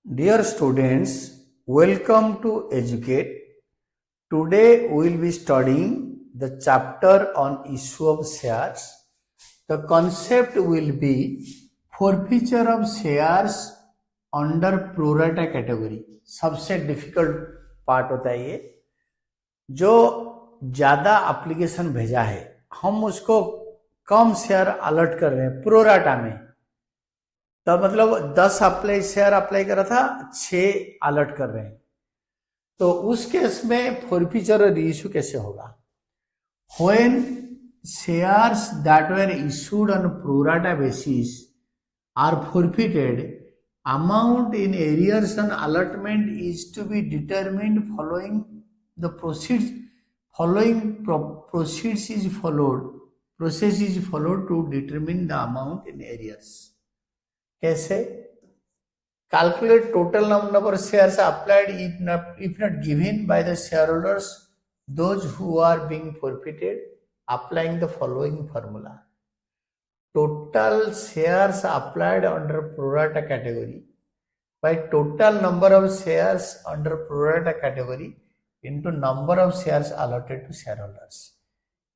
Dear students, welcome to Educate. Today we will be studying the chapter on issue of shares. The concept will be forfeiture of shares under pro rata category. सबसे difficult part होता है ये, जो ज्यादा application भेजा है हम उसको कम शेयर अलर्ट कर रहे हैं प्रो राटा में। तो मतलब 10 शेयर अप्लाई करा था, 6 अलर्ट कर रहे हैं। तो उस केस में फॉरफीचर और रीइश्यू कैसे होगा? When shares that were issued on pro rata basis are forfeited, amount in arrears on allotment is to be determined following the proceeds. Proceeds is followed. Process is followed to determine the amount in arrears. कैसे? Calculate total number of shares applied if not given by the shareholders, those who are being forfeited, applying the following formula. Total shares applied under pro rata category by total number of shares under pro rata category into number of shares allotted to shareholders.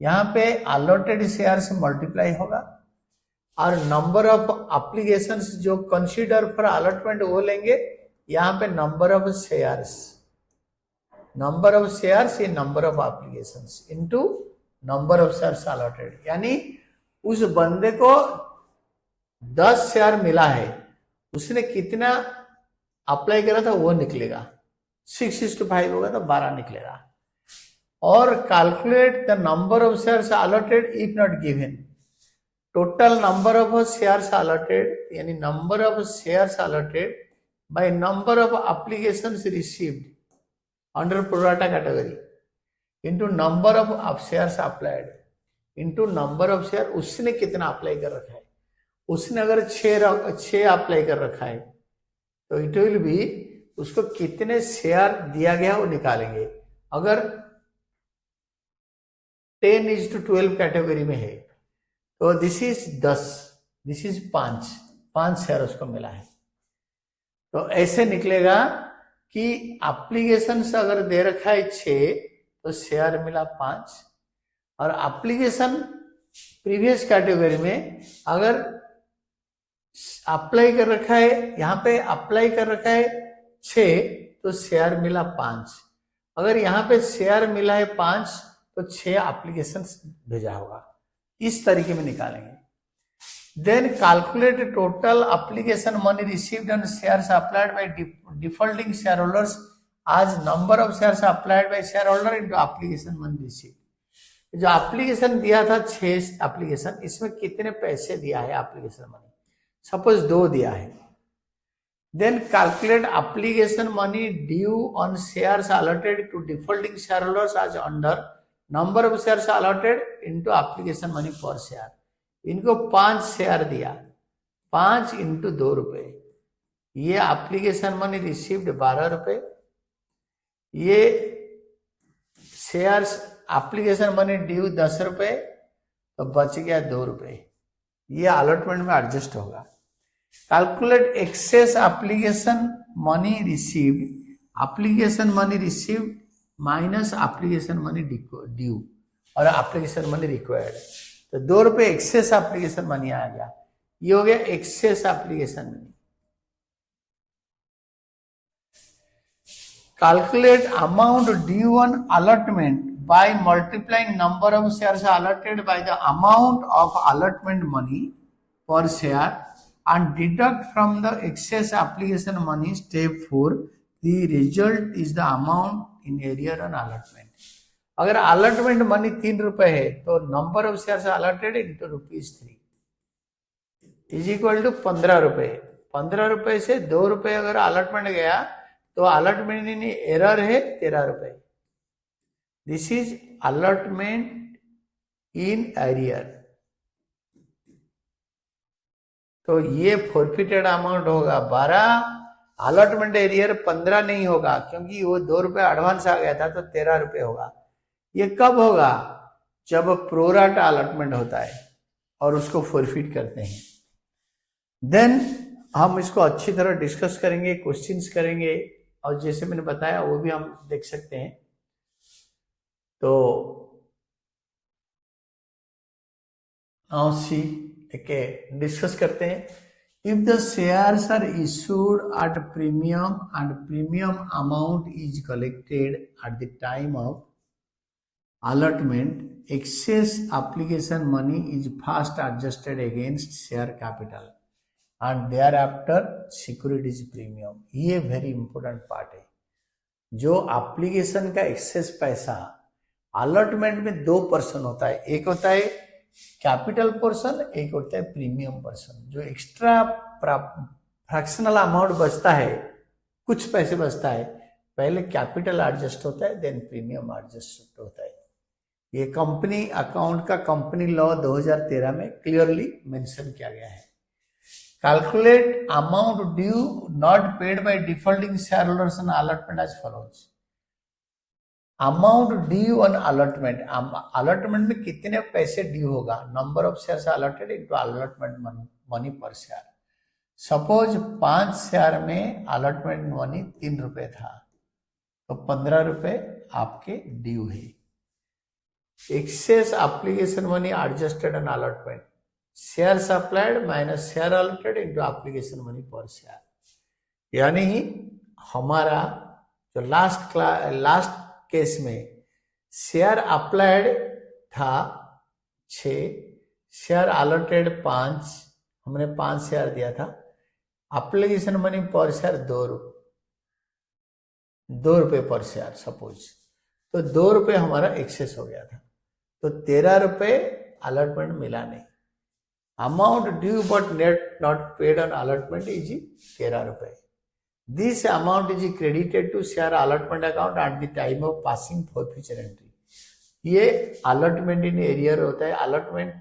यहाँ पे allotted shares multiply होगा और number of applications जो consider for allotment वो लेंगे। यहाँ पे number of shares ये number of applications into number of shares allotted, यानी उस बंदे को 10 शेयर मिला है, उसने कितना अप्लाई करा था वो निकलेगा। 6:5 होगा तो 12 निकलेगा। और calculate the number of shares allotted if not given. Total number of shares allotted यानी number of shares allotted by number of applications received under pro rata category into number of shares applied into number of share उसने कितना apply कर रखा है। उसने अगर 6 apply कर रखा है तो इट विल बी उसको कितने शेयर दिया गया वो निकालेंगे। अगर 10:12 कैटेगरी में है तो this is 10, this is 5 share उसको मिला है। तो ऐसे निकलेगा कि एप्लीकेशन अगर दे रखा है 6 तो शेयर मिला 5, और एप्लीकेशन प्रीवियस कैटेगरी में अगर अप्लाई कर रखा है, यहाँ पे अप्लाई कर रखा है 6 तो शेयर मिला 5। अगर यहाँ पे शेयर मिला है 5 तो 6 एप्लीकेशन भेजा होगा। इस तरीके में निकालेंगे। Then calculate total application money received on shares applied by defaulting shareholders as number of shares applied by shareholder into application money received. जो एप्लीकेशन दिया था 6 एप्लीकेशन, इसमें कितने पैसे दिया है एप्लीकेशन मनी? सपोज 2 दिया है। Then calculate application money due on shares allotted to defaulting shareholders as under number of shares allotted into application money per share. इनको 5 शेयर दिया, 5 इंटू 2 रुपए। ये एप्लीकेशन मनी रिसीव्ड 12 रुपए, ये shares application money due 10 रुपए, तो बच गया 2 रुपए। ये अलॉटमेंट में एडजस्ट होगा। Calculate excess application money received, application money received minus application money due और एप्लीकेशन मनी रिक्वायर्ड। तो 2 रुपए एक्सेस एप्लीकेशन मनी आ गया। ये हो गया excess application money. Calculate amount due on allotment by multiplying number of shares allotted by the amount of allotment money per share and deduct from the excess application money. Step 4, the result is the amount in arrear on allotment. अगर allotment money 3 रुपए है तो number of shares allotted into ₹3 is equal to 15 रुपए। 15 रुपए से 2 रुपए अगर allotment गया तो allotment in error है 13 रुपए। This is allotment in arrear। तो ये फॉरफिटेड अमाउंट होगा 12, अलॉटमेंट एरियर 15 नहीं होगा क्योंकि वो 2 रुपए एडवांस आ गया था तो 13 रुपए होगा। ये कब होगा? जब प्रो राटा अलॉटमेंट होता है और उसको फॉरफिट करते हैं। देन हम इसको अच्छी तरह डिस्कस करेंगे, क्वेश्चंस करेंगे, और जैसे मैंने बताया वो भी हम देख सकते हैं। तो नाउ सी ओके, डिस्कस करते हैं। If the shares are issued at premium and premium amount is collected at the time of allotment, excess application money is first adjusted against share capital and thereafter securities premium। ये very important part है। जो application का access पैसा allotment में दो person होता है, एक होता है कैपिटल पोर्शन, एक होता है प्रीमियम पर्सन। जो एक्स्ट्रा फ्रैक्शनल अमाउंट बचता है, कुछ पैसे बचता है, पहले कैपिटल एडजस्ट होता है, देन प्रीमियम एडजस्ट होता है। ये कंपनी अकाउंट का कंपनी लॉ 2013 में क्लियरली मेंशन किया गया है। Calculate amount due not paid by defaulting shareholders on allotment as follows. Amount due on allotment, allotment में कितने पैसे ड्यू होगा, number of shares allotted into allotment money per share. Suppose 5 share में allotment money 3 रुपए था, तो 15 रुपए आपके ड्यू है। Excess application money adjusted on allotment, shares applied minus share allotted into application money per share। यानी हमारा जो लास्ट केस में शेयर अप्लाइड था 6, शेयर अलॉटेड 5, हमने 5 शेयर दिया था, एप्लीकेशन मनी पर शेयर 2 रुपए पर शेयर सपोज, तो 2 रुपए हमारा एक्सेस हो गया था, तो 13 रुपए अलॉटमेंट मिला नहीं। Amount due but net not paid on allotment is 13 रुपए। This amount is credited to share allotment account at the time of passing for future entry. ये अलॉटमेंट इन एरियर होता है। अलॉटमेंट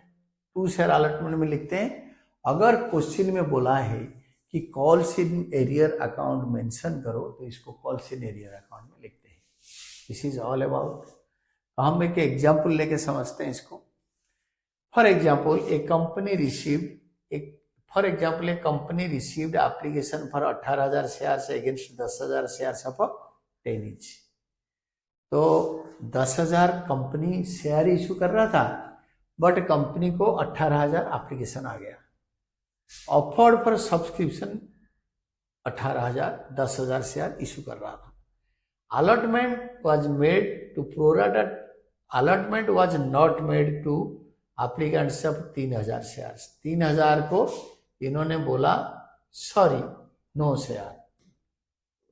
2 शेयर अलॉटमेंट में लिखते हैं। अगर question में बोला है कि calls in arrear account mention करो, तो इसको कॉल्स इन एरियर अकाउंट में लिखते हैं। This is all about. हम एक एग्जाम्पल लेके समझते हैं इसको। For example A company received application for 18,000 shares against 10,000 shares of 10 each. तो 10,000 कंपनी शेयर इशू कर रहा था, बट कंपनी को 18,000 एप्लीकेशन आ गया। Offered for subscription 18,000, 10,000 share issue कर रहा था। Allotment was made to prorata. Allotment was not made to applicants of 3,000 shares. 3,000 को इन्होंने बोला सॉरी, नो शेयर,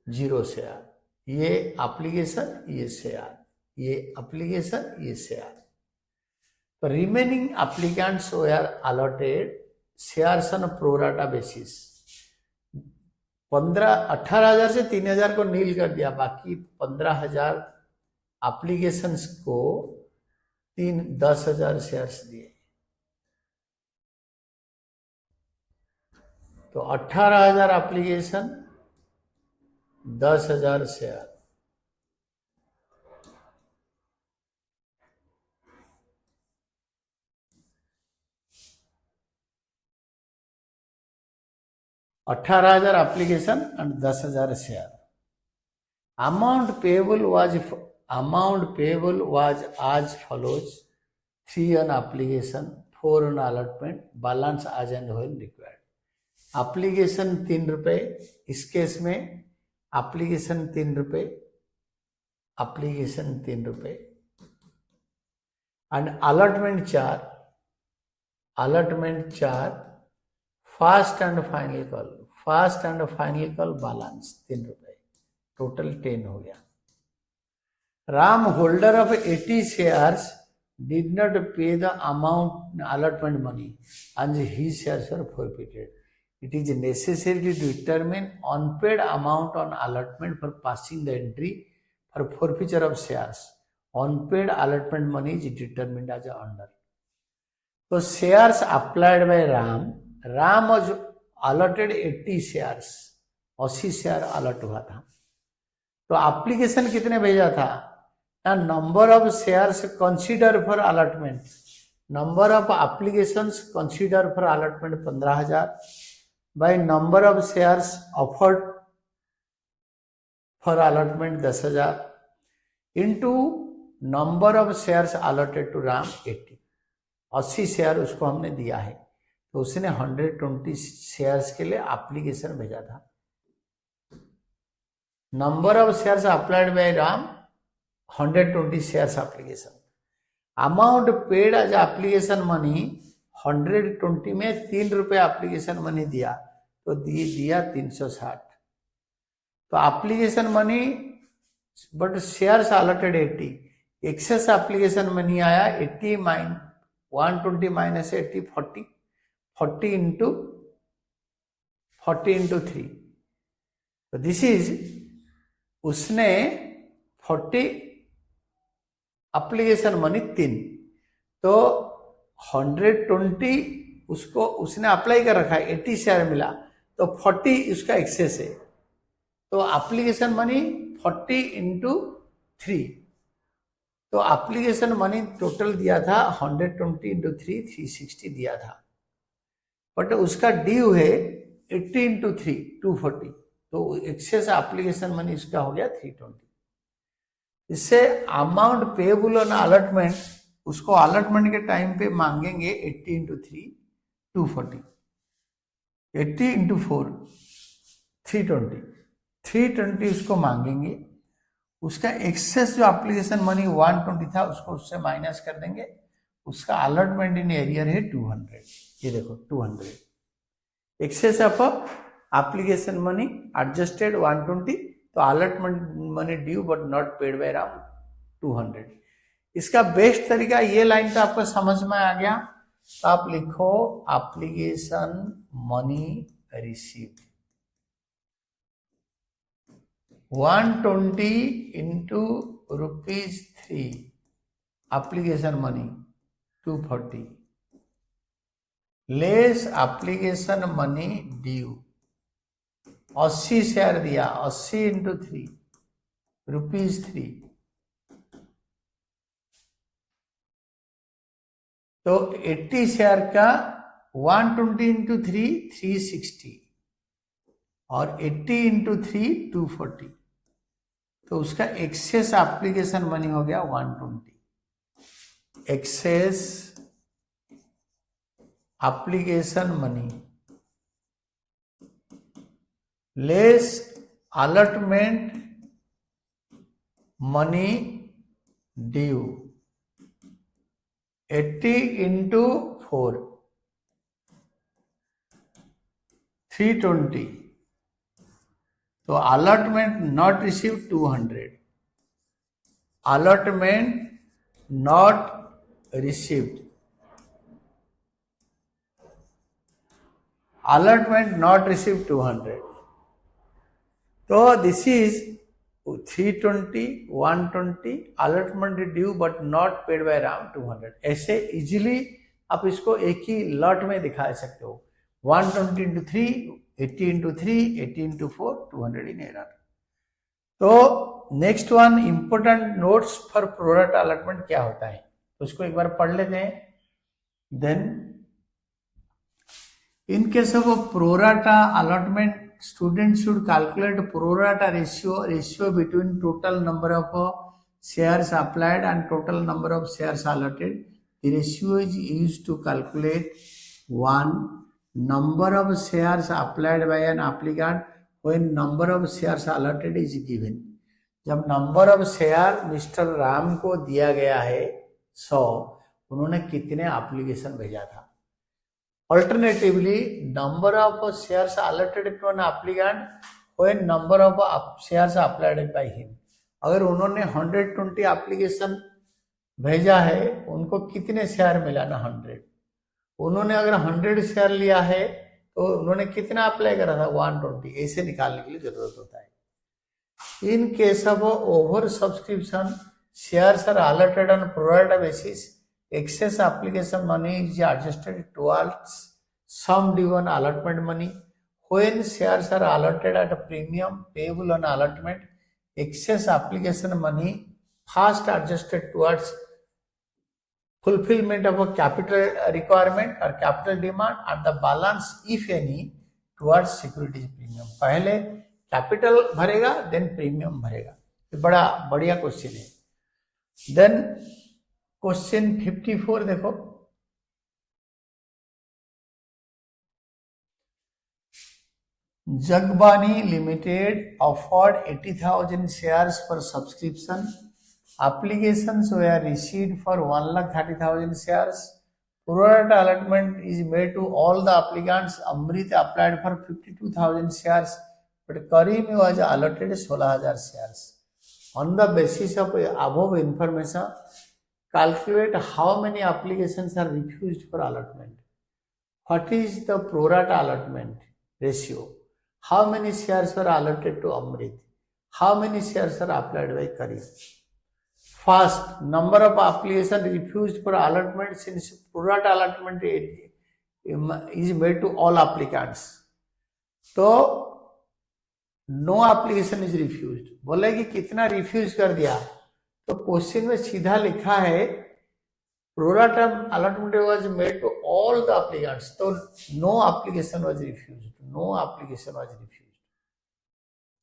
0 शेयर, ये एप्लीकेशन, ये शेयर, ये एप्लीकेशन, ये शेयर। तो remaining applicants were allotted shares on pro rata basis. 18,000 से 3,000 को नील कर दिया, बाकी 15,000 एप्लीकेशंस को 10,000 शेयर्स दिए। तो 18,000 एप्लीकेशन, 10,000 शेयर। अठारह 18,000 application and 10,000 share. Amount payable was as follows: 3 on application, 4 on allotment, balance as and when required। Application 3 रुपए, इस केस में एप्लीकेशन 3 रुपए, एप्लीकेशन 3 रुपए, and allotment 4, first and final call balance 3 रुपए, total 10 हो गया। Ram holder of 80 shares did not pay the amount allotment money and his shares were forfeited। It is necessary to determine unpaid amount on allotment for passing the entry for forfeiture of shares। Unpaid allotment money is determined as under। So shares applied by Ram was allotted 80 shares, 80 share allot हुआ था। तो application कितने भेजा था? Number of shares consider for allotment, number of applications consider for allotment 15,000, by number of shares offered for allotment 10,000 into number of shares allotted to Ram 80 share उसको हमने दिया है, तो उसने 120 शेयर्स के लिए एप्लीकेशन भेजा था. Number of shares applied by Ram 120 shares application. Amount paid as application money 120 में 3 रुपये एप्लीकेशन मनी दिया, तो दिया 360. तो application money but shares allotted 80, excess application money आया 80 120 माइनस 80 40 इंटू 3. तो दिस इज, उसने 40 एप्लीकेशन मनी 3, तो 120 उसको उसने अप्लाई कर रखा है, 80 शेयर मिला, तो 40 उसका एक्सेस है. तो एप्लीकेशन मनी 40 इंटू 3, तो एप्लीकेशन मनी टोटल दिया था 120 इंटू 3 360 दिया था, बट उसका ड्यू है 80 इंटू 3 240, तो एक्सेस एप्लीकेशन मनी इसका हो गया 320. इससे अमाउंट पेएबल ऑन अलॉटमेंट, उसको अलॉटमेंट के टाइम पे मांगेंगे 80 इंटू 3 240, 80 इंटू 4 320 उसको मांगेंगे. उसका एक्सेस जो एप्लीकेशन मनी 120 था उसको उससे माइनस कर देंगे. उसका अलॉटमेंट इन एरियर है 200, ये देखो 200. Excess of application money adjusted 120, तो allotment money due but not paid by Ram 200. इसका बेस्ट तरीका, ये लाइन तो आपको समझ में आ गया, तो आप लिखो application money received 120 into ₹3 application money 240 less application money due 80 share दिया, 80 इंटू 3 ₹3, तो 80 शेयर का 120 इंटू 3 360 और 80 इंटू 3 240, तो उसका एक्सेस एप्लीकेशन मनी हो गया 120. Excess application money less allotment money due 80 into 4 320, तो allotment not receive 200, allotment not received, allotment not received 200. So this is 320 120 allotment due but not paid by Ram 200. ऐसे easily आप इसको एक ही lot में दिखा सकते हो. 120 इंटू 3 80 इंटू 3 80 इंटू 4 200 इन error. तो next one, important notes for product allotment क्या होता है, तो इसको एक बार पढ़ लेते हैं. Then in case of a pro rata allotment, students should calculate pro rata ratio between total number of shares applied and total number of shares allotted. The ratio is used to calculate 1. Number of shares applied by an applicant when number of shares allotted is given. जब number of share mister Ram को दिया गया है 100, उन्होंने कितने application भेजा था. Alternatively, number of shares allotted to an applicant when number of shares applied by him. अगर उन्होंने 120 एप्लीकेशन भेजा है, उनको कितने शेयर मिला ना 100. उन्होंने अगर 100 शेयर लिया है तो उन्होंने कितना अप्लाई करा था 120. ऐसे निकालने के लिए जरूरत होता है. In case of oversubscription, shares are allotted on pro rata basis. Excess application money is adjusted towards sum due on allotment money. When shares are allotted at a premium payable on allotment, excess application money first adjusted towards fulfillment of a capital requirement or capital demand, and the balance, if any, towards securities premium. पहले capital भरेगा then premium भरेगा। ये बड़ा बढ़िया question है। Then question 54 देखो, Jagbani limited offered 80,000 shares for subscription. Applications were received for 1,30,000 shares. Pro rata allotment is made to all the applicants. Amrit applied for 52,000 shares, but Karim was allotted 16,000 shares. On the basis of above information, calculate how many applications are refused for allotment. What is the pro rata allotment ratio? How many shares were allotted to Amrit? How many shares are applied by Karim? First, number of applications refused for allotment, since pro rata allotment is made to all applicants. तो no application is refused, बोला कि कितना refuse कर दिया, तो question में सीधा लिखा है pro rata allotment was made to all the applicants, तो no application was refused, no application was refused.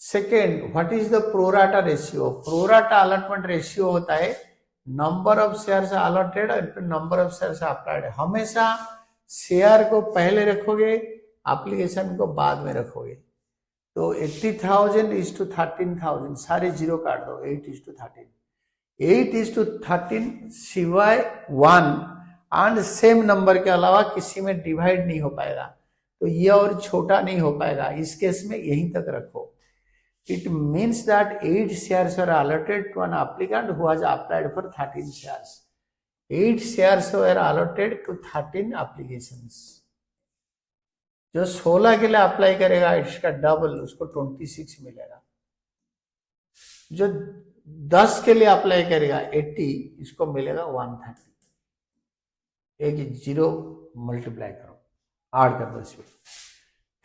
Second, what is the pro rata ratio? Pro rata allotment ratio होता है number of shares allotted और number of shares applied. हमेशा share को पहले रखोगे, application को बाद में रखोगे। तो 80,000 is to 13,000, सारे जीरो काट दो, 8 is to 13, 8 is to 13 सिवाय 1 एंड सेम नंबर के अलावा किसी में डिवाइड नहीं हो पाएगा, तो ये और छोटा नहीं हो पाएगा। इस केस में यहीं तक रखो। It means that 8 shares were allotted to an applicant who has applied for 13 shares. 8 shares were allotted to 13 applications. जो 16 के लिए अप्लाई करेगा इसका डबल, उसको 26 मिलेगा। जो 10 के लिए अप्लाई करेगा 80, इसको मिलेगा 130। एक जीरो मल्टीप्लाई करो, ऐड कर दो इसमें।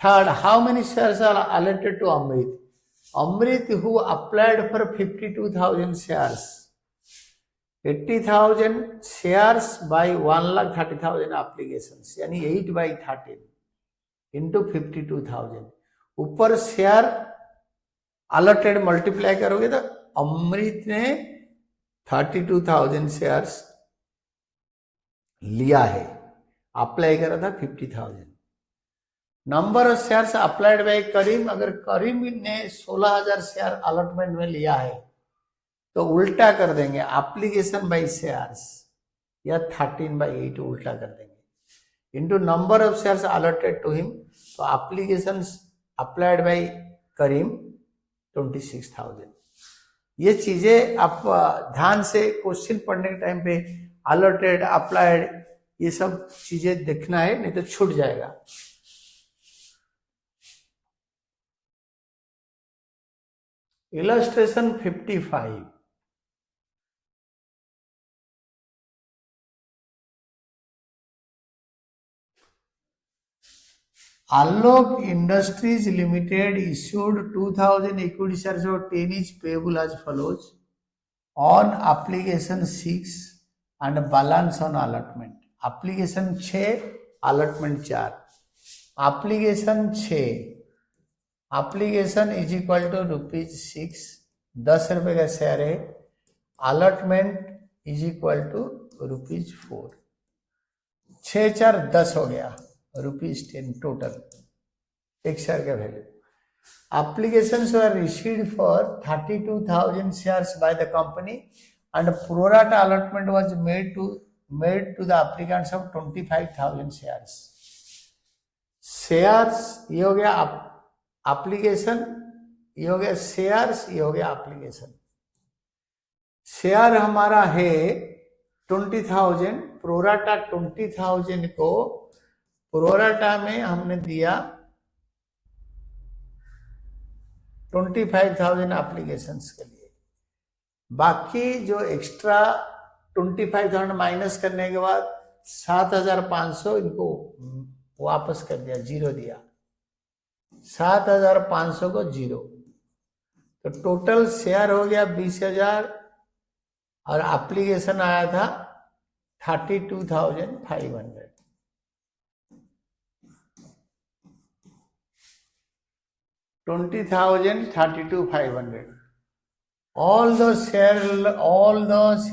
Third, how many shares are allotted to Amrit? Amrit, who applied for 52,000 shares, 80,000 shares by 1,30,000 applications, यानी 8 by 13 into 52,000, ऊपर शेयर अलॉटेड मल्टीप्लाई करोगे तो अमृत ने 32,000 शेयर्स लिया है, अप्लाई करा था 50,000। Number of shares applied by Karim, अगर करीम ने 16,000 शेयर अलॉटमेंट में लिया है तो उल्टा कर देंगे, एप्लीकेशन बाय शेयर्स या 13 by 8 उल्टा कर देंगे, into number of shares allotted to him, तो एप्लीकेशंस अप्लाइड बाय करीम 26,000। ये चीजें आप ध्यान से क्वेश्चन पढ़ने के टाइम पे अलॉटेड, अप्लाइड, ये सब चीजें देखना है, नहीं तो छूट जाएगा। Illustration 55. Alok Industries Limited issued 2,000 equity shares of 10 each payable as follows on application 6 and balance on allotment. Application 6, allotment 4. Application 6, application is equal to ₹6, 10 रुपए का शेयर है। अलॉटमेंट इज इक्वल टू ₹4, 6 4 10 हो गया, ₹10 टोटल एक share का value. Applications were received for 32,000 shares by the company and pro rata allotment was made to the applicants of 25,000 shares. Shares ये हो गया एप्लीकेशन, ये हो गया शेयर्स, ये हो गया एप्लीकेशन। शेयर हमारा है 20,000, प्रोराटा 20,000 को प्रोराटा में हमने दिया 25,000 एप्लीकेशंस के लिए। बाकी जो एक्स्ट्रा 25,000 माइनस करने के बाद 7,500 इनको वापस कर दिया, जीरो दिया, 7,500 को जीरो, तो टोटल शेयर हो गया 20,000 और एप्लीकेशन आया था 32,500। 20,000 32,500. All the shareholders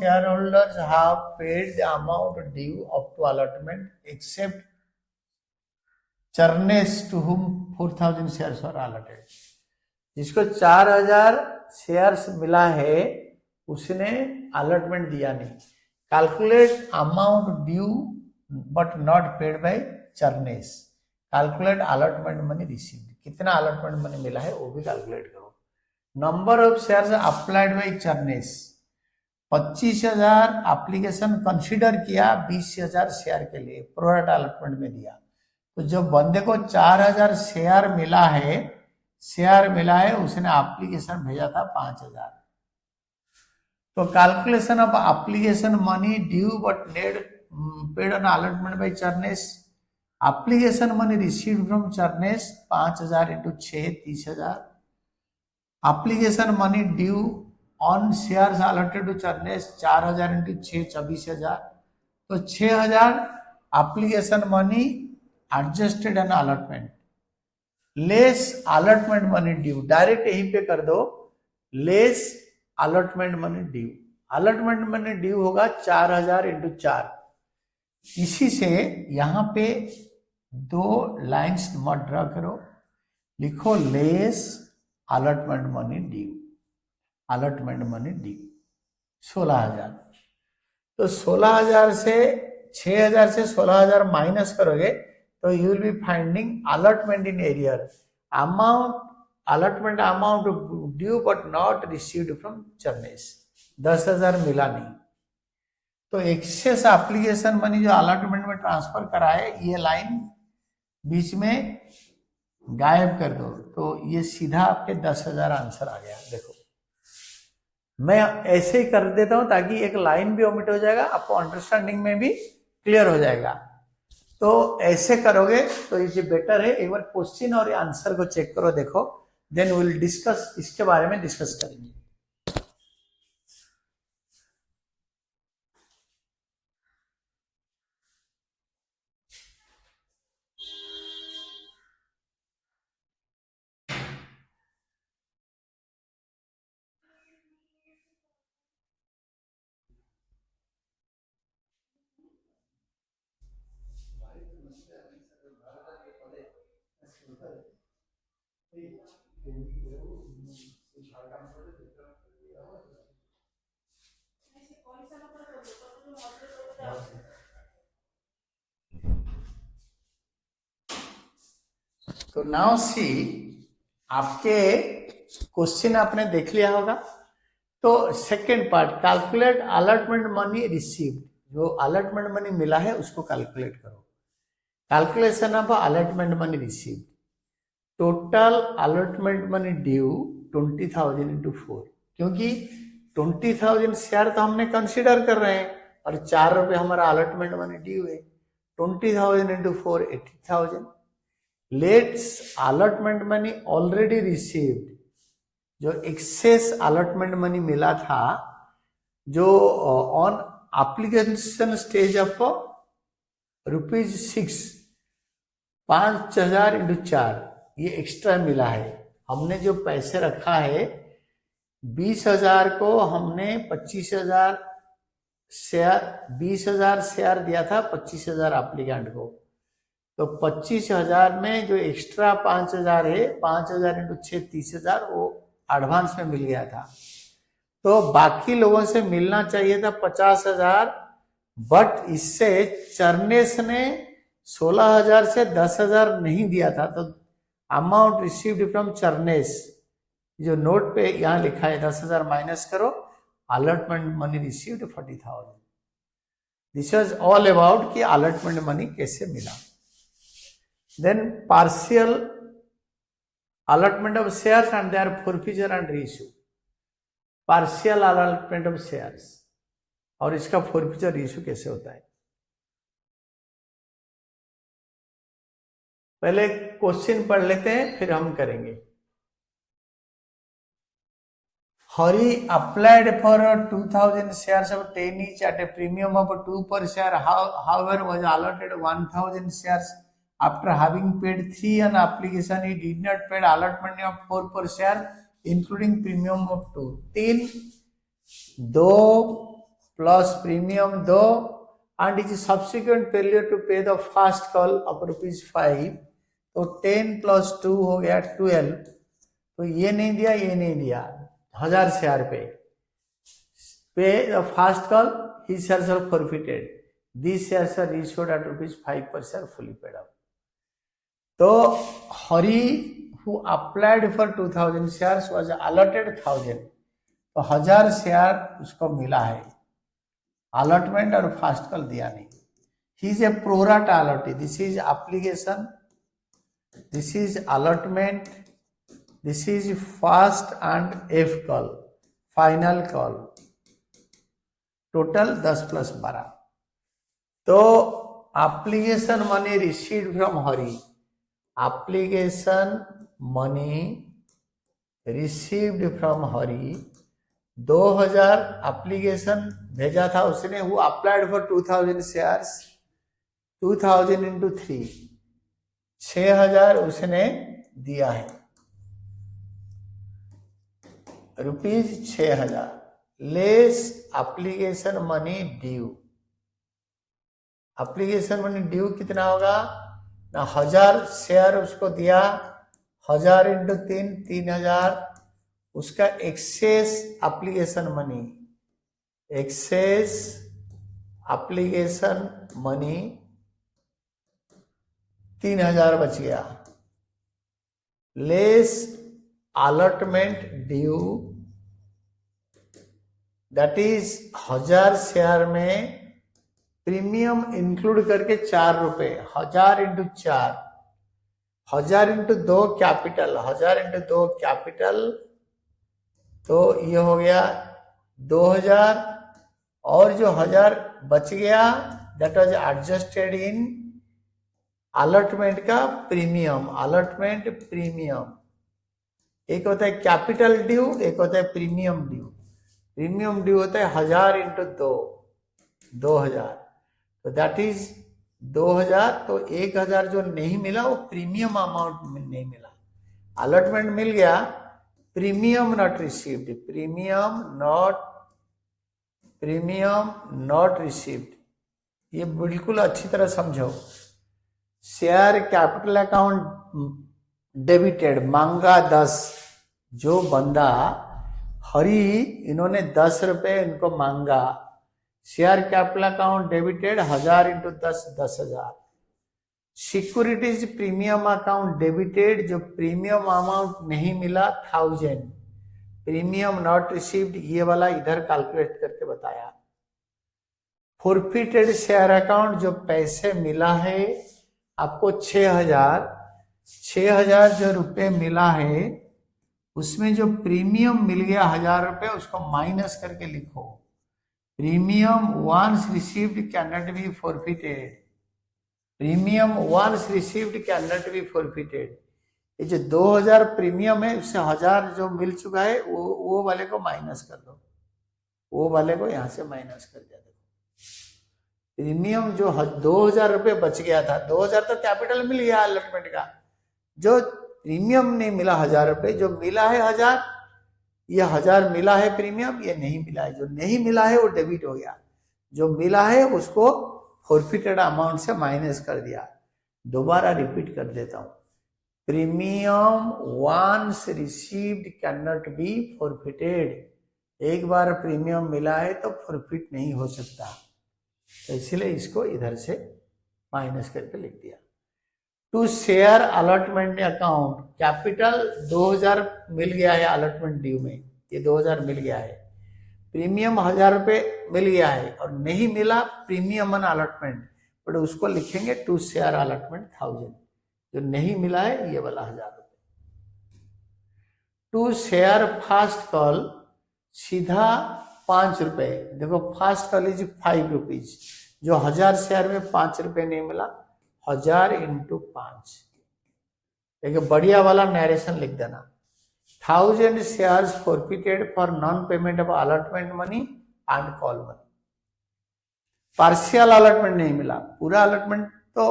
have paid the amount due up to allotment except Charnes, to whom 4,000 shares were allotted. जिसको 4,000 शेयर्स मिला है उसने अलॉटमेंट दिया नहीं. Calculate amount due but not paid by Charnes. Calculate allotment money received. कितना allotment money मिला है वो भी कैलकुलेट करो. Number of shares applied by Charnes 25,000 application consider किया 20,000 शेयर के लिए प्रोरेट अलॉटमेंट में दिया. तो जब बंदे को 4,000 शेयर मिला है उसने एप्लीकेशन भेजा था 5,000. तो calculation of application money due but not paid on allotment by Charnes. Application money received from Charnes 5,000 into 6 30,000. Application money due on shares allotted to Charnes 4,000 into 6 24,000. तो 6,000 application money adjusted on allotment less allotment money due. Direct यहीं पे कर दो less allotment money due. Allotment money due होगा 4,000 into 4. इसी से यहां पे 2 लाइन्स मत ड्रा करो. लिखो less allotment money due. Allotment money due 16,000. तो 16,000 से 6,000 से 16,000 माइनस करोगे तो you will be finding allotment in arrear amount. Allotment amount due but not received from Charnes 10,000 मिला नहीं. तो एक्सेस एप्लीकेशन मनी जो अलॉटमेंट में ट्रांसफर करा है ये लाइन बीच में गायब कर दो. तो ये सीधा आपके 10,000 आंसर आ गया. देखो मैं ऐसे ही कर देता हूं ताकि एक लाइन भी ओमिट हो जाएगा, आपको अंडरस्टैंडिंग में भी क्लियर हो जाएगा. तो ऐसे करोगे तो ये बेटर है. एक बार क्वेश्चन और आंसर को चेक करो, देखो, देन विल डिस्कस, इसके बारे में डिस्कस करेंगे. तो नाउ सी, आपके क्वेश्चन आपने देख लिया होगा. तो second part, calculate allotment money received. जो अलॉटमेंट मनी मिला है उसको कैलकुलेट करो. Calculation of allotment money received. Total allotment money due 20,000 into 4. क्योंकि 20,000 शेयर तो हमने कंसिडर कर रहे हैं और 4 रुपये हमारा अलॉटमेंट मनी ड्यू है. 20,000 into 4 80,000. Let's allotment money already received. जो एक्सेस अलॉटमेंट मनी मिला था, जो on application stage of ₹6, 5,000 into 4 ये एक्स्ट्रा मिला है. हमने जो पैसे रखा है 20,000 को हमने 25,000 शेयर, 20,000 शेयर दिया था 25,000 एप्लीकेंट को. तो 25,000 में जो एक्स्ट्रा 5,000 है, 5,000 इंटू 6 30,000 वो एडवांस में मिल गया था. तो बाकी लोगों से मिलना चाहिए था 50,000, बट इससे चरनेस ने 16,000 से 10,000 नहीं दिया था. तो अमाउंट रिसीव्ड फ्रॉम चरनेस, जो नोट पे यहां लिखा है 10,000 माइनस करो, allotment money received 40,000. This was all about कि अलॉटमेंट मनी कैसे मिला. Then partial allotment of shares and their forfeiture and reissue. Partial allotment of shares और इसका forfeiture reissue कैसे होता है. पहले क्वेश्चन पढ़ लेते हैं फिर हम करेंगे. हरी applied for 2,000 shares of 10 each at a premium of 2 per share. However, was allotted 1,000 shares after having paid 3 on application he did not paid allotment of 4 per share including premium of 2. 3 2 plus premium 2 and it is subsequent failure to pay the first call of ₹5. तो 10 plus 2 हो गया 12. तो ये नहीं दिया, ये नहीं दिया, 1000 शेयर पे the first call his shares are forfeited. These shares are issued at ₹5 per share fully paid up. तो हरी who applied for 2000 shares was allotted 1000. तो 1000 शेयर उसको मिला है, अलॉटमेंट और फास्ट कॉल दिया नहीं. He is a pro rata allottee. This is application, this is allotment, this is fast and F call, final call. Total 10 + 12. तो application money received from Hari, application money received from Hari 2000 application भेजा था उसने. वो applied for 2000 shares, 2000 into 3, 6000 उसने दिया है, ₹6000 less application money due. Application money due कितना होगा ना, 1000 शेयर उसको दिया, 1000 into 3 3000. उसका excess application money, excess application money 3000 बच गया, less allotment due that is 1000 share में प्रीमियम इंक्लूड करके ₹4. 1000 into 4, 1000 into 2 capital, 1000 into 2 capital. तो ये हो गया 2000 और जो 1000 बच गया that was adjusted in allotment का प्रीमियम. अलॉटमेंट प्रीमियम एक होता है कैपिटल ड्यू, एक होता है प्रीमियम ड्यू. प्रीमियम ड्यू होता है 1000 into 2, 2000. तो दैट इज 2000. तो 1000 जो नहीं मिला वो प्रीमियम अमाउंट में नहीं मिला. अलॉटमेंट मिल गया, premium not received, premium not received. ये बिल्कुल अच्छी तरह समझो. शेयर कैपिटल अकाउंट डेबिटेड, मांगा 10. जो बंदा हरी इन्होंने ₹10 इनको मांगा, share capital account debited 1000 into 10 10,000. Securities premium account debited, जो प्रीमियम अमाउंट नहीं मिला 1000. प्रीमियम नॉट रिसीव्ड ये वाला इधर कैलकुलेट करके बताया. फॉरफिटेड शेयर अकाउंट, जो पैसे मिला है आपको 6000 जो रुपए मिला है उसमें जो प्रीमियम मिल गया ₹1000 उसको माइनस करके लिखो. Premium once received can not be forfeited. Premium once received can not be forfeited. ये जो 2000 प्रीमियम है उससे 1000 जो मिल चुका है वो वाले को माइनस कर दो, वो वाले को यहां से माइनस कर दिया. देखो प्रीमियम जो 2000 रुपये बच गया था, 2000 तो कैपिटल मिल गया अलॉटमेंट का, जो प्रीमियम नहीं मिला ₹1000, जो मिला है 1000, ये 1000 मिला है प्रीमियम, ये नहीं मिला है. जो नहीं मिला है वो डेबिट हो गया, जो मिला है उसको फॉरफिटेड अमाउंट से माइनस कर दिया. दोबारा रिपीट कर देता हूं. Premium once received can not be forfeited. एक बार प्रीमियम मिला है तो फॉरफिट नहीं हो सकता, तो इसलिए इसको इधर से माइनस करके लिख दिया. To share allotment account capital 2000 मिल गया है अलॉटमेंट ड्यू में, ये 2000 मिल गया है. प्रीमियम ₹1000 मिल गया है और नहीं मिला प्रीमियम ऑन अलॉटमेंट, बट उसको लिखेंगे टू शेयर अलॉटमेंट 1000. जो नहीं मिला है ये वाला ₹1000. टू शेयर फास्ट कॉल सीधा ₹5. देखो फास्ट कॉल इज ₹5. जो 1000 शेयर में ₹5 नहीं मिला, 1000 into 5. देखिए बढ़िया वाला नरेशन लिख देना. 1000 shares forfeited for non payment of allotment money and call money. Partial allotment नहीं मिला, पूरा अलॉटमेंट तो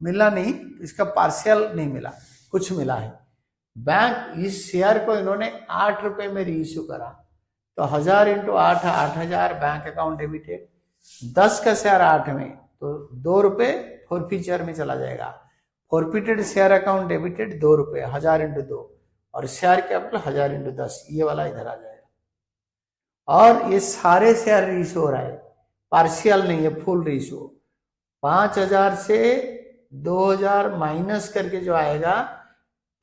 मिला नहीं, इसका पार्शियल नहीं मिला, कुछ मिला है। बैंक इस शेयर को इन्होंने 8 रुपए में रीइश्यू करा, तो 1000 इंटू 8 8000 बैंक अकाउंट डेबिटेड। 10 का शेयर 8 में, तो 2 रुपए फॉरफीचर में चला जाएगा। फॉरफिटेड शेयर अकाउंट डेबिटेड 2 रुपए, 1000 इंटू 2, और शेयर कैपिटल 1000 इंटू 10, ये वाला इधर आ जाएगा। और ये सारे शेयर रीइश्यू हो रहा है, पार्शियल नहीं है, फुल रीइश्यू। 5000 से 2000 माइनस करके जो आएगा,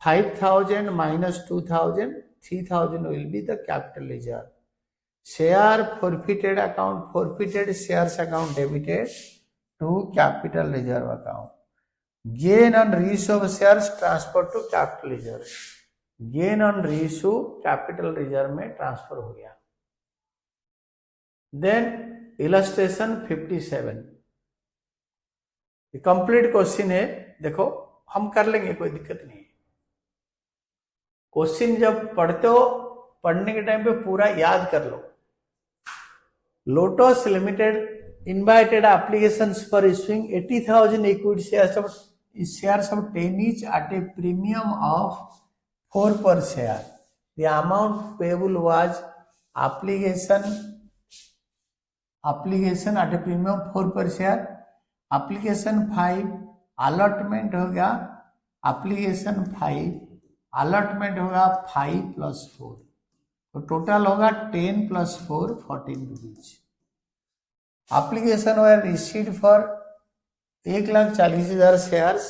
5000 minus 2000, 3000 will be the capital reserve. Share forfeited account, forfeited shares account debited to capital reserve account. Gain on reissue of shares transfer to capital reserve. Gain on reissue capital reserve में transfer हो गया। Then illustration 57, complete question है, देखो हम कर लेंगे, कोई दिक्कत नहीं है। क्वेश्चन जब पढ़ते हो, पढ़ने के टाइम पे पूरा याद कर लो। Lotus limited invited applications for issuing 80,000 equity shares of 10 each at a premium of 4 per share. The amount payable was application at a premium 4 per share. Application 5 allotment हो गया, एप्लीकेशन 5 अलॉटमेंट होगा 5 + 4, तो total होगा 10 + 4 14 rupees. Application were received for 1,40,000 shares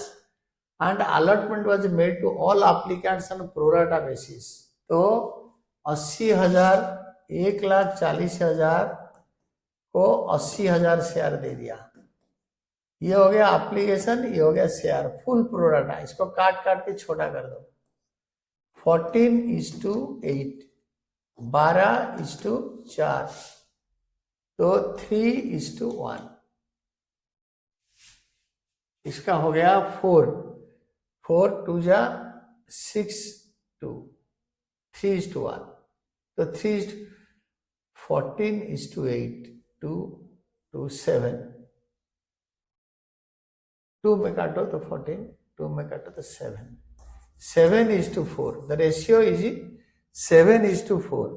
and allotment was made to all applicants on pro rata basis. तो 80,000 1,40,000 को 80,000 share दे दिया। ये हो गया एप्लीकेशन, ये हो गया शेयर, फुल प्रोराटा। इसको काट काट के छोटा कर दो। 14:8, 12:4, तो 3:1। इसका हो गया 4 2 जा 6 2, 3:1, तो 14:8 2 2 7, 2 में काटो तो 14, 2 में काटो तो 7, 7:4। The ratio is 7:4।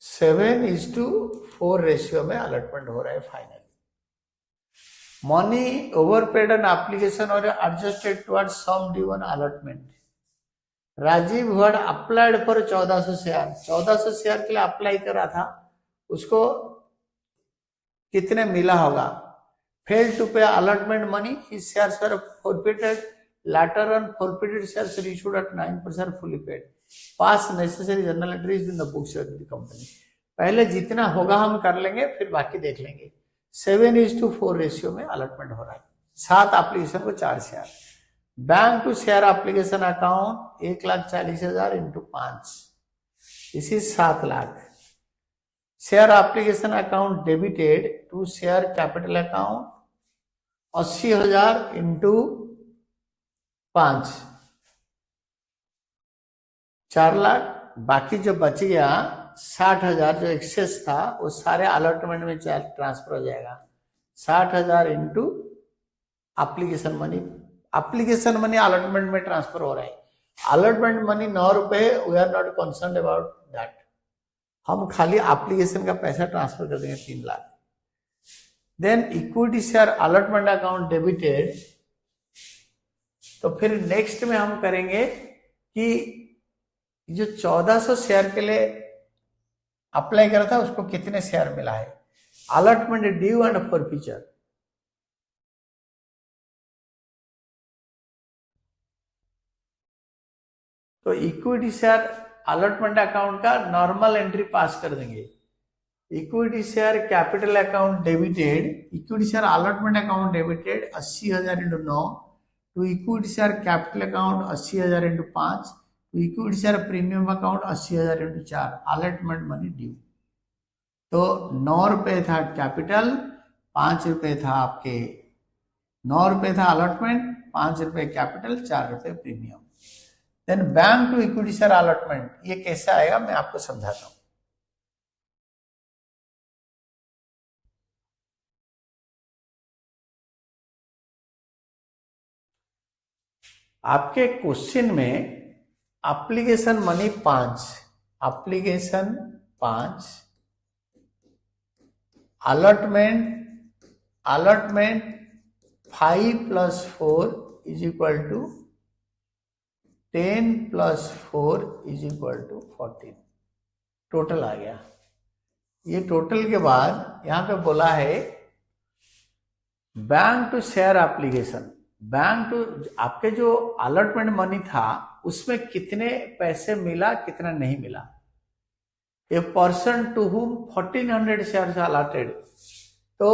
7:4 रेशियो में अलॉटमेंट हो रहा है finally. Money overpaid on application और adjusted towards sum due on allotment. Rajiv had applied for 1400 share, 1400 share के लिए अप्लाई करा था, उसको कितने मिला होगा? फेल टू पे allotment money, his shares were forfeited, later on forfeited shares issued at 9% fully paid, pass necessary journal entries in the books of the company। पहले जितना होगा हम कर लेंगे, फिर बाकी देख लेंगे। 7:4 रेशियो में अलॉटमेंट हो रहा है। 7 एप्लीकेशन को 4 share. Bank to share application account 1,40,000 into 5, इसी 7 lakh. Share application account debited to share capital account 80,000 into 5, 4 lakh. बाकी जो बच गया 60,000 जो एक्सेस था, वो सारे अलॉटमेंट में ट्रांसफर हो जाएगा। 60,000 into application money, application money allotment में ट्रांसफर हो रहा है। अलॉटमेंट मनी 9 रुपए, we are not concern about that, हम खाली एप्लीकेशन का पैसा ट्रांसफर कर देंगे 3 lakh. Then equity share allotment account debited, तो फिर नेक्स्ट में हम करेंगे कि जो 1400 शेयर के लिए अप्लाई करा था, उसको कितने शेयर मिला है। अलॉटमेंट ड्यू एंड फॉरफीचर, तो इक्विटी शेयर अलॉटमेंट अकाउंट का नॉर्मल एंट्री पास कर देंगे। Equity share capital account debited, equity share allotment account debited 80,000 into 9, to equity share capital account 80,000 into 5, to equity share premium account 80,000 into 4, allotment money due. तो 9 रुपए था capital, 5 रुपए था आपके, 9 रुपए था अलॉटमेंट, 5 रुपए कैपिटल, 4 रुपए premium. Then bank to equity share allotment, ये कैसे आएगा मैं आपको समझाता हूं। आपके क्वेश्चन में application money 5, application 5, allotment 5 + 4 = 10 + 4 = 14, total आ गया। ये टोटल के बाद यहां पे बोला है bank to share application, bank to, आपके जो अलॉटमेंट मनी था उसमें कितने पैसे मिला कितना नहीं मिला। A person to whom 1400 shares allotted, तो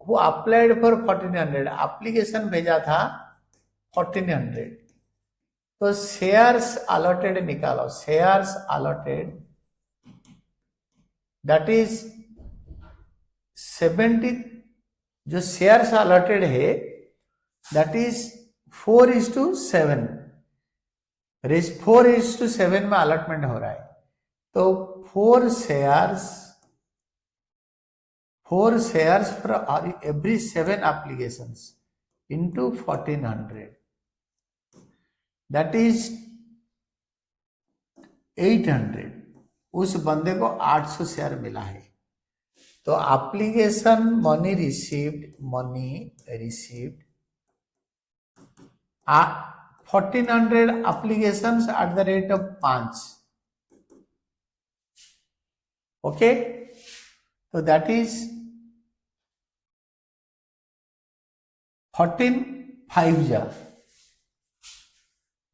हु अप्लाइड फॉर 1400, एप्लीकेशन भेजा था 1400, तो शेयर्स अलॉटेड निकालो, शेयर्स अलॉटेड दैट इज 70, जो शेयर्स अलॉटेड है दैट इज 4:7, 4:7 में अलॉटमेंट हो रहा है। तो 4 shares for every 7 applications into 1400, that is 800। उस बंदे को 800 शेयर मिला है। तो application money received 1400 applications at the rate of 5, okay. तो दैट इज 14 5 जा,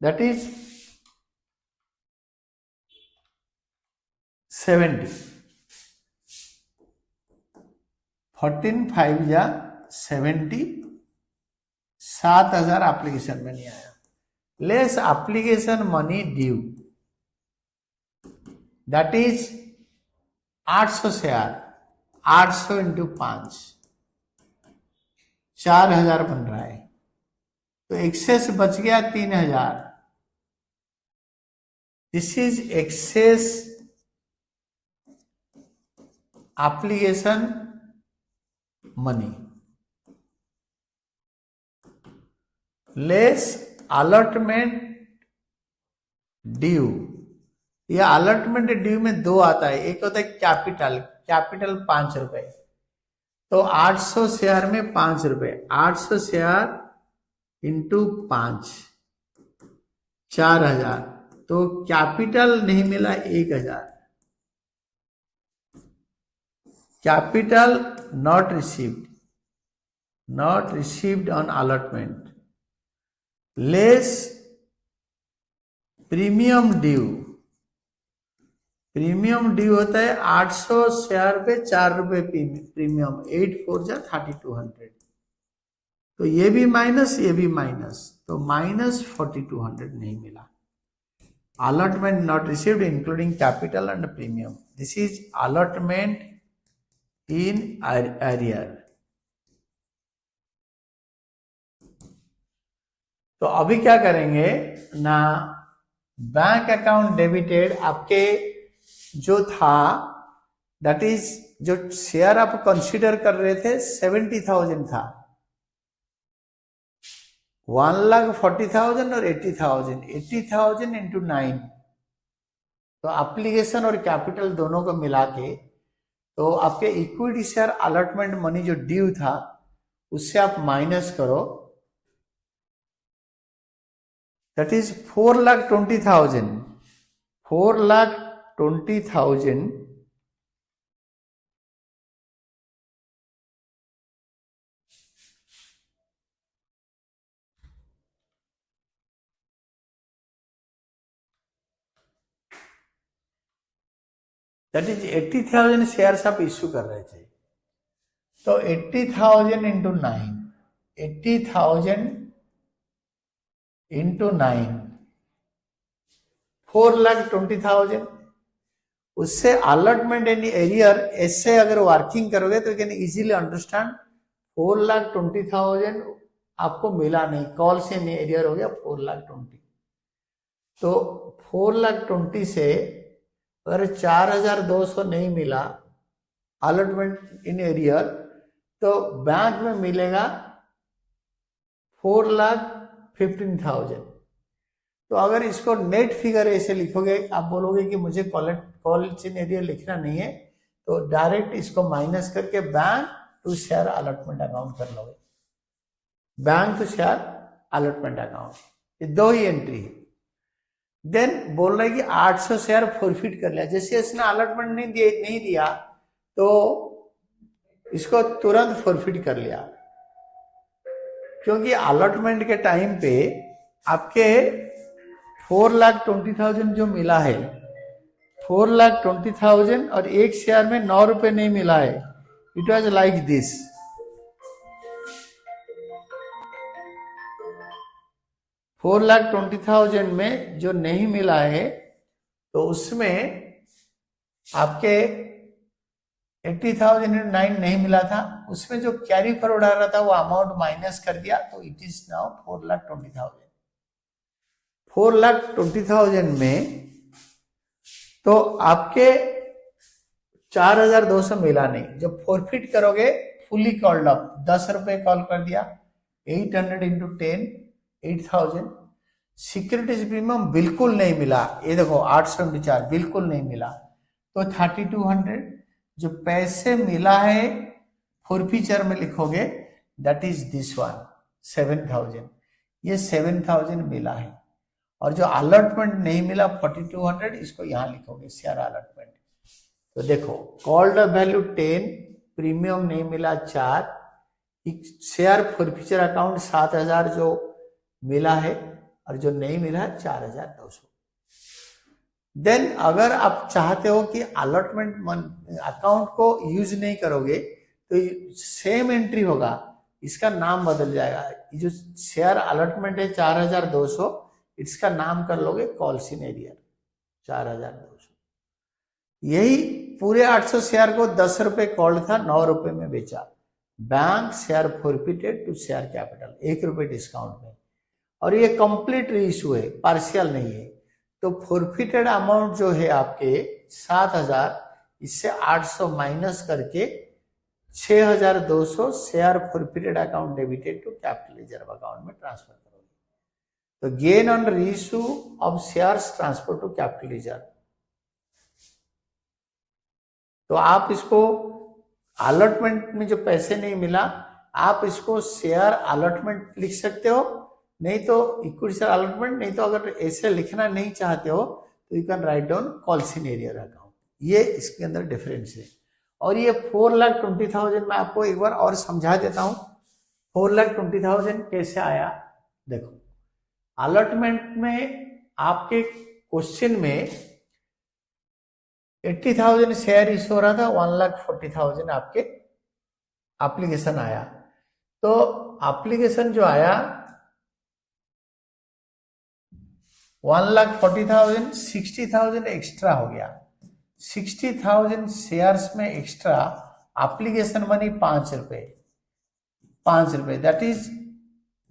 दैट इज 70, 14 5 जा 70, 7000 एप्लीकेशन में नहीं आया। Less application money due, that is 800 share, 800 × 5, 4000 बन रहा है। तो एक्सेस बच गया 3000, this is excess application money less allotment due. यह अलॉटमेंट ड्यू में 2 आता है, एक होता है कैपिटल 5 रुपए, तो 800 शेयर में 5 रुपए, 800 शेयर इंटू 5, 4000, तो कैपिटल नहीं मिला 1000, capital not received on allotment, less premium due. Premium due होता है 800 शेयर पे 4 रुपए प्रीमियम, 8 4 जा 3200, तो ये भी माइनस ये भी माइनस, तो -4200 नहीं मिला। allotment not received including capital and premium, this is allotment in arrear। तो अभी क्या करेंगे ना, बैंक अकाउंट डेबिटेड आपके जो था दैट इज, जो शेयर आप कंसीडर कर रहे थे 70,000 था, 1,40,000 और 80,000, 80,000 × 9, तो एप्लीकेशन और कैपिटल दोनों को मिला के, तो आपके इक्विटी शेयर अलॉटमेंट मनी जो ड्यू था उससे आप माइनस करो, that is 4,20,000, 4,20,000 that is 80,000 shares आप इश्यू कर रहे थे, तो 80,000 × 9, 80,000 × 9, 4,20,000, उससे अलॉटमेंट इन एरियर ऐसे अगर वर्किंग करोगे तो कैन इजीली अंडरस्टैंड, 4,20,000 आपको मिला नहीं, कॉल से नहीं एरियर हो गया 4,20,000, तो 4,20,000 से अगर 4,200 नहीं मिला अलॉटमेंट इन एरियर, तो बैंक में मिलेगा 15,000। तो अगर इसको नेट फिगर ऐसे लिखोगे, आप बोलोगे कि मुझे कॉल चिन्ह एरिया लिखना नहीं है, तो डायरेक्ट इसको माइनस करके bank to share allotment account कर लोगे। Bank to share allotment account, ये दो ही एंट्री है। देन बोल रहा है कि 800 शेयर फॉरफिट कर लिया। जैसे इसने अलॉटमेंट नहीं दिया तो इसको तुरंत फॉरफिट कर लिया, क्योंकि अलॉटमेंट के टाइम पे आपके 4,20,000 जो मिला है, 4,20,000 और एक शेयर में 9 रुपए नहीं मिला है। It was like this. $4,20,000 में जो नहीं मिला है, तो उसमें आपके 80,009 नहीं मिला था, उसमें जो कैरी फॉरवर्ड आ रहा था वो अमाउंट माइनस कर दिया, तो इट इज नाउ 4,20,000। 4,20,000 में तो आपके 4,200 मिला नहीं। जब फॉरफिट करोगे फुली कॉल्ड अप, 10 रुपए कॉल कर दिया, 800 इंटू 10, 8,000। सिक्योरिटीज प्रीमियम बिल्कुल नहीं मिला, ये देखो 804 बिल्कुल नहीं मिला, तो 3,200 जो पैसे मिला है फॉरफीचर में लिखोगे, दैट इज दिस वन 7,000। ये 7,000 मिला है। और जो अलॉटमेंट नहीं मिला 4,200, इसको यहां लिखोगे शेयर अलॉटमेंट। तो देखो कॉल्ड वैल्यू 10, प्रीमियम नहीं मिला 4, शेयर फॉरफीचर अकाउंट 7,000 जो मिला है, और जो नहीं मिला है 4,200। देन अगर आप चाहते हो कि अलॉटमेंट अकाउंट को यूज नहीं करोगे, तो सेम एंट्री होगा, इसका नाम बदल जाएगा। जो शेयर अलॉटमेंट है 4,200, इसका नाम कर लोगे कॉल सिनेरियर 4,200। यही पूरे 800 शेयर को 10 रुपए कॉल था, 9 रुपए में बेचा। Bank share forfeited to share capital, 1 रुपए डिस्काउंट में। और ये कंप्लीट रीइश्यू है, पार्शियल नहीं है। तो फॉरफिटेड अमाउंट जो है आपके 7,000, इससे 800 माइनस करके 6,200 share forfeited account debited to capital reserve account में ट्रांसफर करोगे। तो gain on reissue of shares transfer to capital reserve. तो आप इसको अलॉटमेंट में जो पैसे नहीं मिला, आप इसको शेयर अलॉटमेंट लिख सकते हो, नहीं तो इक्विटी शेयर अलॉटमेंट, नहीं तो अगर ऐसे लिखना नहीं चाहते हो तो you can write down call in arrear account. ये इसके अंदर डिफरेंस है। और ये 4,20,000 मैं आपको एक बार और समझा देता हूं 4,20,000 कैसे आया। देखो अलॉटमेंट में आपके क्वेश्चन में 80,000 शेयर इशू हो रहा था, 1,40,000 आपके एप्लीकेशन आया। तो एप्लीकेशन जो आया 1,40,000, 60,000 एक्स्ट्रा हो गया। 60,000 शेयर्स में एक्स्ट्रा एप्लीकेशन मनी 5 रुपए, 5 रुपए, दैट इज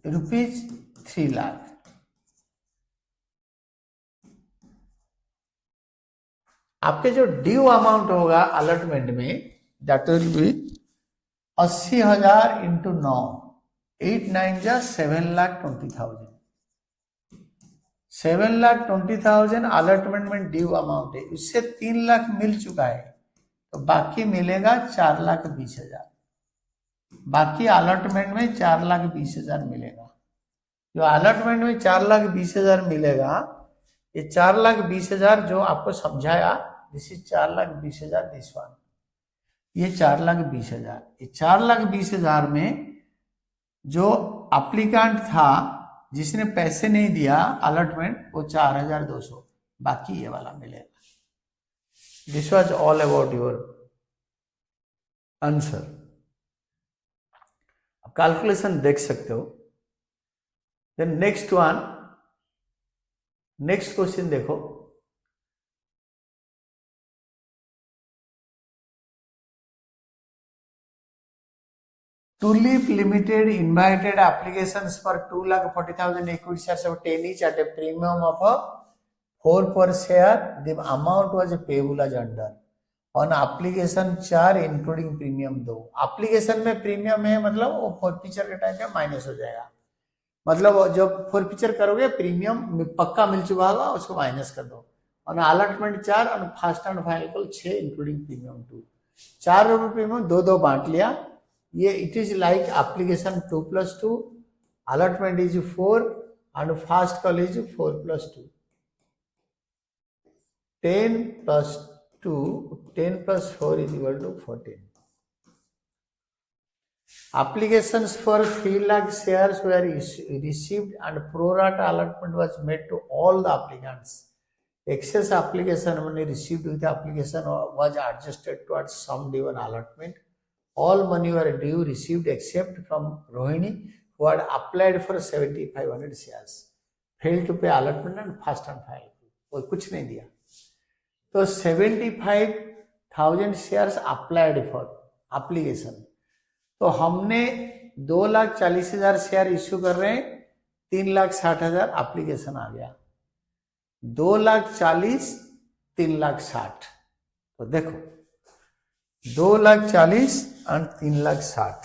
रुपीज 3 लाख। आपके जो ड्यू अमाउंट होगा अलॉटमेंट में, दैट विल बी 80,000 इंटू 9, 8 9 जा 7,20,000। 7,20,000 अलॉटमेंट में ड्यू अमाउंट है, इससे 3 लाख मिल चुका है, तो बाकी मिलेगा 4,20,000। बाकी अलॉटमेंट में 4,20,000 मिलेगा। जो अलॉटमेंट में 4,20,000 मिलेगा, ये 4,20,000 जो आपको समझाया, दिस इज 4,20,000, दिस वन, ये 4,20,000। ये 4,20,000 में जो अप्लीकेंट था जिसने पैसे नहीं दिया अलॉटमेंट, वो 4,200, बाकी ये वाला मिलेगा। This was all about your answer. आप कैलकुलेशन देख सकते हो। Then next one, next question देखो। Tulip Limited invited applications for 2,40,000 equity shares of 10 each at a premium of 4 per share. The amount was payable as under on application 4 including premium 2। Application में premium है, मतलब वो forfeiture के time पे minus हो जाएगा। मतलब जब फॉरफीचर करोगे प्रीमियम पक्का मिल चुका होगा उसको माइनस कर दो, और अलॉटमेंट 4 और first and final 6 including premium 2, 4 रुपये प्रीमियम दो दो बांट लिया। ये it is like application 2+2, allotment is 4 and fast call is 4+2, 10+2, 10+4 is equal to 14. Applications for 3 lakh shares were received and pro rata allotment was made to all the applicants. Excess application money received with the application was adjusted towards some due and allotment. All money were due received except from Rohini, who had applied for 7,500 shares, failed to pay allotment and first and final, कोई कुछ नहीं दिया। तो 75,000 shares applied for application, तो हमने 2,40,000 share issue कर रहे हैं, 3,60,000 एप्लीकेशन आ गया, 2,40,000 3,60,000, तो देखो 2,40,000 और 3,60,000,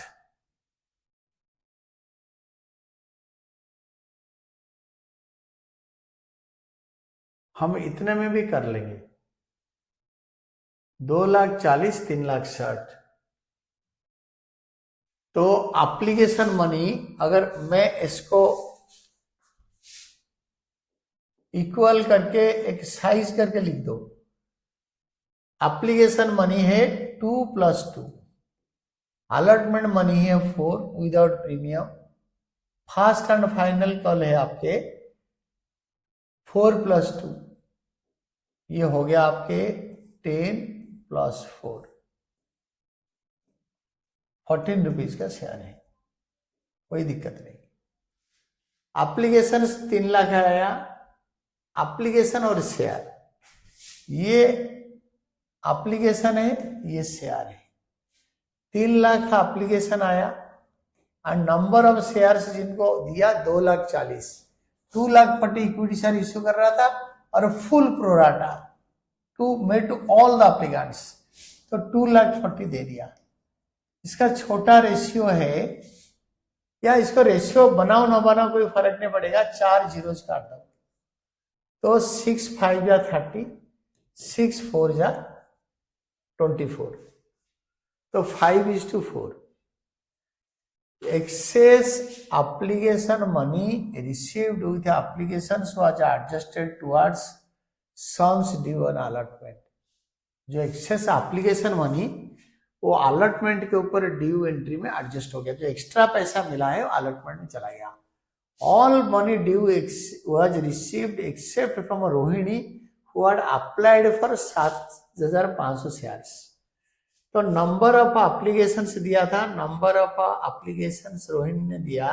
हम इतने में भी कर लेंगे, 2,40,000 3,60,000। तो एप्लीकेशन मनी अगर मैं इसको इक्वल करके एक साइज करके लिख दो, एप्लीकेशन मनी है 2+2, अलॉटमेंट मनी है 4 without premium, first and final call है आपके 4+2, ये हो गया आपके 10+4, 14 रुपीज का शेयर है, कोई दिक्कत नहीं। एप्लीकेशन 3 लाख आया, एप्लीकेशन और शेयर, ये एप्लीकेशन है ये शेयर है, 3 लाख का एप्लीकेशन आया और नंबर ऑफ शेयर्स जिनको दिया 2,40,000, 2 लाख पट्टी इक्विटी शेयर इश्यू कर रहा था और full pro rata to made to all the applicants, तो 2,40,000 दे दिया। इसका छोटा रेशियो है, या इसको रेशियो बनाओ ना बनाओ कोई फर्क नहीं पड़ेगा, 4 जीरोज काट दो, तो 6 5 या 30, 6 4 या 24, तो 5:4। Excess application money received with applications was adjusted towards sums due on allotment। जो एक्सेस एप्लीकेशन मनी वो अलॉटमेंट के ऊपर ड्यू एंट्री में एडजस्ट हो गया, जो एक्स्ट्रा पैसा मिला है वो अलॉटमेंट में चला गया। All money due was received accept from Rohini who had applied for 7,500 shares. तो नंबर ऑफ एप्लीकेशंस दिया था, नंबर ऑफ एप्लीकेशंस रोहिणी ने दिया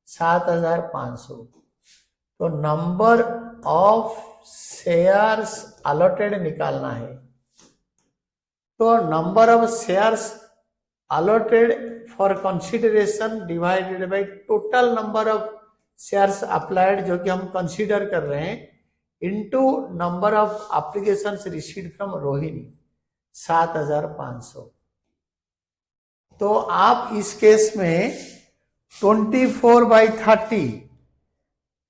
7,500, तो नंबर ऑफ शेयर्स अलॉटेड निकालना है, तो number of shares allotted for consideration divided by total number of shares applied, जो कि हम कंसीडर कर रहे हैं, into number of applications received from Rohini 7,500। तो आप इस केस में 24/30,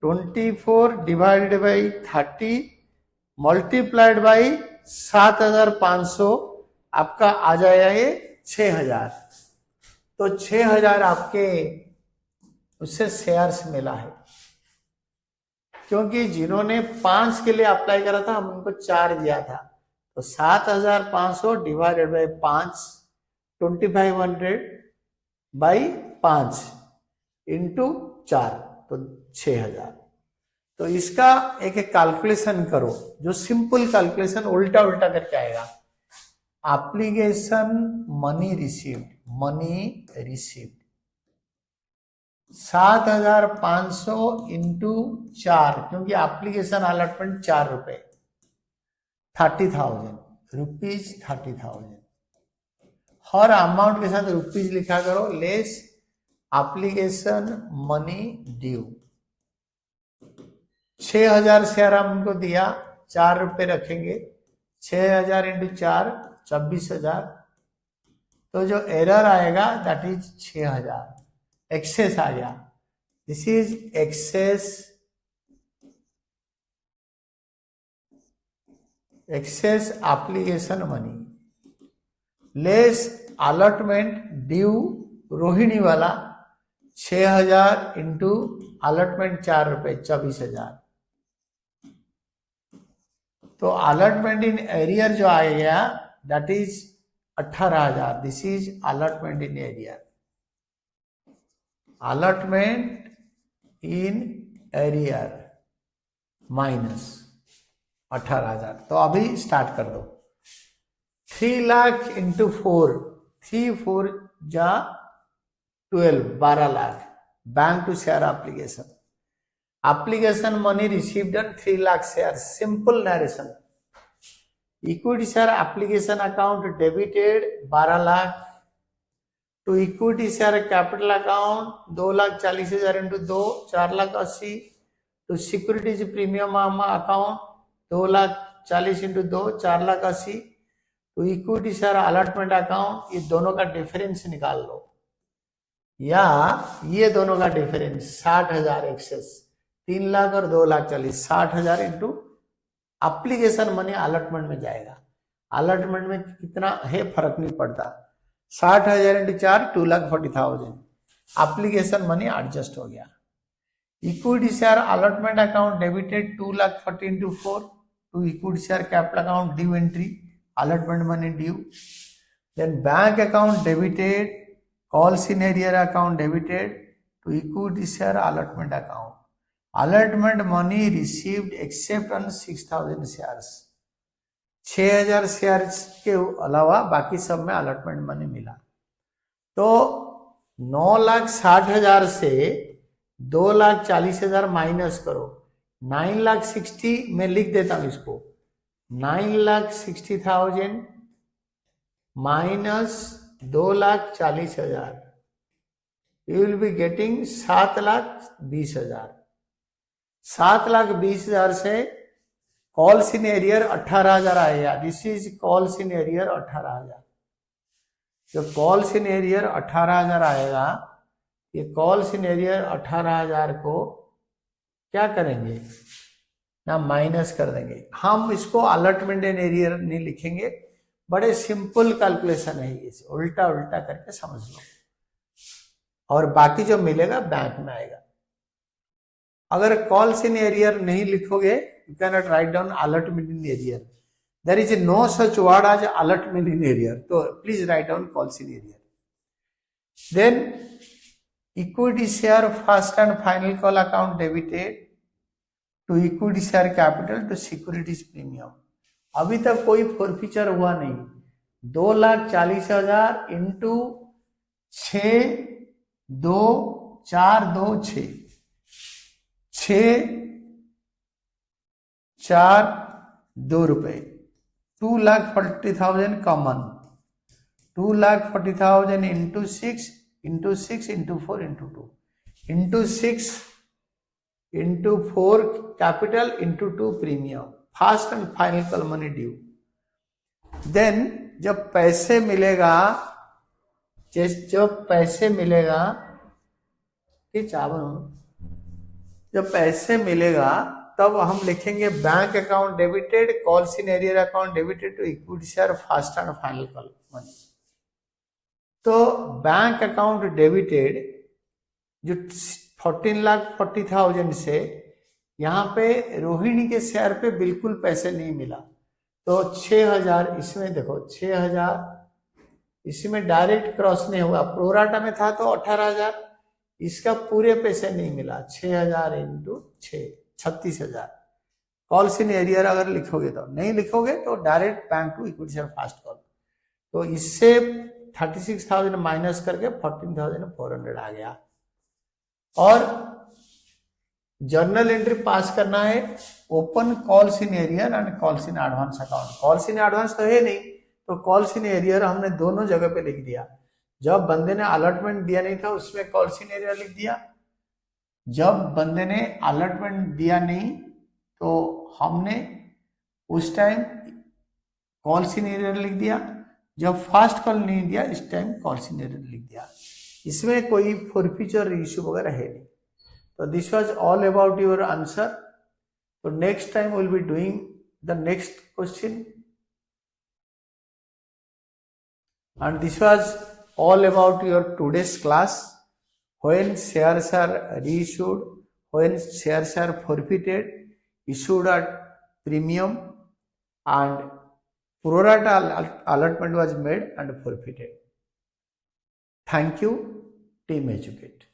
24 डिवाइडेड बाई 30 मल्टीप्लाइड बाई 7,500 आपका आ जाएगा ये 6,000। तो 6,000 आपके उससे शेयर्स मिला है, क्योंकि जिन्होंने 5 के लिए अप्लाई करा था हम उनको 4 दिया था, तो 7,500 डिवाइडेड बाई 5, 2,500 बाई 5 इंटू 4, तो 6,000। तो इसका एक कैलकुलेशन करो, जो सिंपल कैलकुलेशन उल्टा उल्टा करके आएगा। Application money received, money received 7,500 into 4, क्योंकि एप्लीकेशन अलॉटमेंट 4 रुपए, 30,000 रुपीज, 30,000 हर अमाउंट के साथ रुपीज लिखा करो, less application money due. 6,000 share हमको दिया, 4 रुपए रखेंगे, 6,000 इंटू 4 24,000, तो जो एरर आएगा दैट इज 6,000 एक्सेस आ गया, this is excess application money less allotment due रोहिणी वाला 6,000 इंटू अलॉटमेंट 4 रुपए 24,000। तो अलॉटमेंट इन एरियर जो आएगा that is 18,000। This is allotment in arrear. Allotment in arrear minus 18,000। तो अभी स्टार्ट कर दो। 3 लाख इंटू 4, 3 4 जा 12 lakh. Bank to share application. Application money received on 3 lakh shares. Simple narration. Equity share application account debited 12 lakh to equity share capital account 2,40,000 into 2 4,80,000 to securities premium account 2,40,000 into 2 4,80,000 to equity share allotment account। ये दोनों का difference निकाल लो, या ये दोनों का difference 60,000 access 3 lakh और 2,40,000 60,000 into application money allotment में जाएगा। अलॉटमेंट में कितना है फर्क नहीं पड़ता। 60,000 इंटू 4 2,40,000 एप्लीकेशन मनी एडजस्ट हो गया। Equity share allotment account debited 2,40,000 into 4 to equity share capital account due entry allotment money due. Then bank account debited calls in arrear account debited to equity share allotment account. Allotment money received except on 6,000 shares. 6,000 shares के अलावा बाकी सब में allotment money मिला। तो 9,60,000 से 2,40,000 minus करो। 9,60,000 में लिख देता हूं इसको। 9,60,000 minus 2,40,000 you will be getting 7,20,000। 7,20,000 से कॉल्स इन एरियर 18,000 आएगा। This is calls in arrear 18,000। जो कॉल्स इन एरियर 18,000 आएगा, ये कॉल्स इन एरियर 18,000 को क्या करेंगे ना, माइनस कर देंगे। हम इसको अलॉटमेंट इन एरियर नहीं लिखेंगे, बड़े सिंपल कैलकुलेशन है ये, उल्टा उल्टा करके समझ लो। और बाकी जो मिलेगा बैंक में आएगा। अगर कॉल्स इन एरियर नहीं लिखोगे, you can not write down allotment in arrear. There is no such word as allotment in arrear, तो please write down calls in arrear. Then equity share first and final call account debited to equity share capital to securities premium. अभी तक कोई forfeiture हुआ नहीं। 2,40,000 into 6 2 4 2 6 6 4 2 रुपए 2,40,000 common. 2,40,000 into 6 into 6 into 4 into 2 into 6 into 4 capital into 2 premium. First and final call money due. Then जब पैसे मिलेगा, जब पैसे मिलेगा जब पैसे मिलेगा तब हम लिखेंगे bank account debited calls in arrear account debited to equity share first and final call money. तो बैंक अकाउंट डेबिटेड जो 14,40,000 से यहाँ पे रोहिणी के शेयर पे बिल्कुल पैसे नहीं मिला, तो 6,000 इसमें देखो 6,000 इसमें डायरेक्ट क्रॉस नहीं हुआ। प्रोराटा में था तो 18,000, इसका पूरे पैसे नहीं मिला। 6,000 इंटू 6 36,000। कॉल्स इन एरियर अगर लिखोगे तो, नहीं लिखोगे तो direct bank to equity share first call. तो इससे 36,000 माइनस करके 14,400 आ गया। और जर्नल एंट्री पास करना है, open calls in arrear and calls in advance account. Calls in advance तो है नहीं, तो कॉल्स इन एरियर हमने दोनों जगह पे लिख दिया। जब बंदे ने अलॉटमेंट दिया नहीं था उसमें कॉल्स इन एरियर लिख दिया, जब बंदे ने अलॉटमेंट दिया नहीं तो हमने उस टाइम कॉल्स इन एरियर लिख दिया, जब फास्ट कॉल नहीं दिया इस टाइम कॉल्स इन एरियर लिख दिया। इसमें कोई फॉरफीचर इश्यू वगैरह है नहीं। So this was all about your answer. So next time we will be doing the next question. And this was all about your today's class. When shares are reissued, when shares are forfeited, issued at premium, and pro rata allotment was made and forfeited. Thank you, Team Educate.